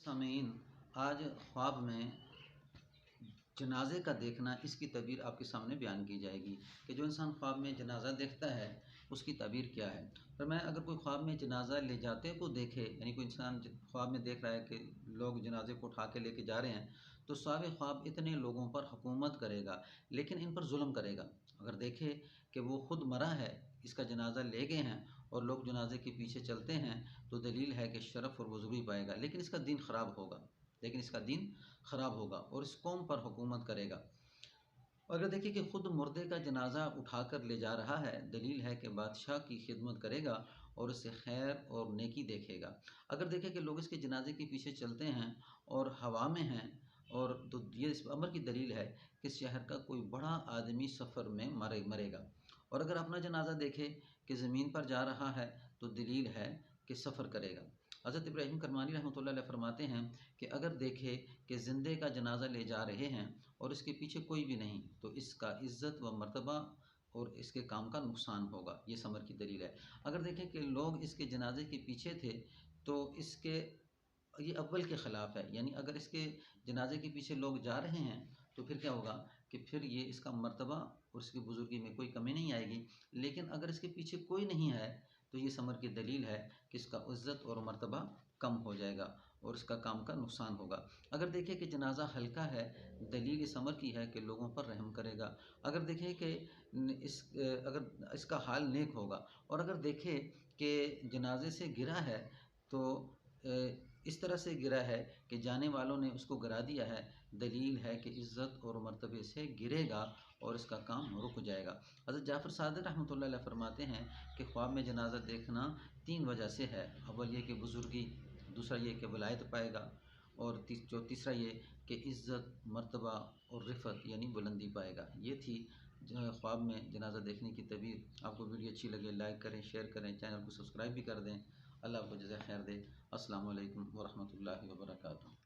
سامعین، آج خواب میں جنازے کا دیکھنا، اس کی تعبیر آپ کے سامنے بیان کی جائے گی کہ جو انسان خواب میں جنازہ دیکھتا ہے اس کی تعبیر کیا ہے۔ فرمایا اگر کوئی خواب میں جنازہ لے جاتے کو دیکھے، یعنی کوئی انسان خواب میں دیکھ رہا ہے کہ لوگ جنازے کو اٹھا کے لے کے جا رہے ہیں، تو صاحب خواب اتنے لوگوں پر حکومت کرے گا لیکن ان پر ظلم کرے گا۔ اگر دیکھے کہ وہ خود مرا ہے، اس کا جنازہ لے گئے ہیں اور لوگ جنازے کے پیچھے چلتے ہیں، تو دلیل ہے کہ شرف اور بزرگی پائے گا، لیکن اس کا دین خراب ہوگا اور اس قوم پر حکومت کرے گا۔ اگر دیکھیں کہ خود مردے کا جنازہ اٹھا کر لے جا رہا ہے، دلیل ہے کہ بادشاہ کی خدمت کرے گا اور اس سے خیر اور نیکی دیکھے گا۔ اگر دیکھیں کہ لوگ اس کے جنازے کے پیچھے چلتے ہیں اور ہوا میں ہیں، اور تو یہ اس امر کی دلیل ہے کہ شہر کا کوئی بڑا آدمی سفر میں مرے گا۔ اور اگر اپنا جنازہ دیکھے کہ زمین پر جا رہا ہے، تو دلیل ہے کہ سفر کرے گا۔ حضرت ابراہیم کرمانی رحمۃ اللہ علیہ فرماتے ہیں کہ اگر دیکھے کہ زندے کا جنازہ لے جا رہے ہیں اور اس کے پیچھے کوئی بھی نہیں، تو اس کا عزت و مرتبہ اور اس کے کام کا نقصان ہوگا۔ یہ سمر کی دلیل ہے۔ اگر دیکھیں کہ لوگ اس کے جنازے کے پیچھے تھے، تو یہ اول کے خلاف ہے، یعنی اگر اس کے جنازے کے پیچھے لوگ جا رہے ہیں تو پھر کیا ہوگا کہ پھر یہ اس کا مرتبہ اور اس کی بزرگی میں کوئی کمی نہیں آئے گی۔ لیکن اگر اس کے پیچھے کوئی نہیں ہے تو یہ ثمر کی دلیل ہے کہ اس کا عزت اور مرتبہ کم ہو جائے گا اور اس کا کام کا نقصان ہوگا۔ اگر دیکھیں کہ جنازہ ہلکا ہے، دلیل اس امر کی ہے کہ لوگوں پر رحم کرے گا۔ اگر دیکھیں کہ اگر اس کا حال نیک ہوگا، اور اگر دیکھیں کہ جنازے سے گرا ہے تو اس طرح سے گرا ہے کہ جانے والوں نے اس کو گرا دیا ہے، دلیل ہے کہ عزت اور مرتبے سے گرے گا اور اس کا کام رک جائے گا۔ حضرت جعفر صادق رحمۃ اللہ علیہ فرماتے ہیں کہ خواب میں جنازہ دیکھنا 3 وجہ سے ہے۔ اول یہ کہ بزرگی، دوسرا یہ کہ ولایت پائے گا، اور تیسرا یہ کہ عزت، مرتبہ اور رفعت یعنی بلندی پائے گا۔ یہ تھی خواب میں جنازہ دیکھنے کی تعبیر۔ آپ کو ویڈیو اچھی لگے لائک کریں، شیئر کریں، چینل کو سبسکرائب بھی کر دیں۔ اللہ آپ کو جزائے خیر دے۔ السلام علیکم ورحمۃ اللہ وبرکاتہ۔